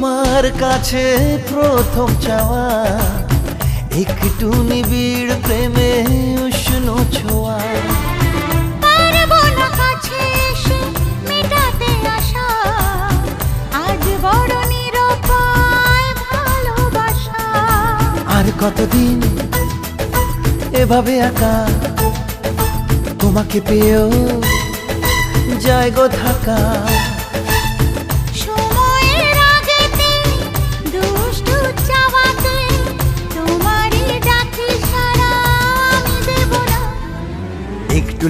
তোমার কাছে প্রথম চাওয়া একটু নিবিড় প্রেমে উষ্ণ ছোঁয়া। পারবো না কাছে এসে মেটাতে আশা, আজ বড় নিরুপায় ভালোবাসা। আর কতদিন এভাবে একা তোমাকে পেয়েও যায় গো থাকা। সময়ের আগেতে দুষ্টু চাওয়াতে তোমারই ডাকি সারা আমি দেব না। একটু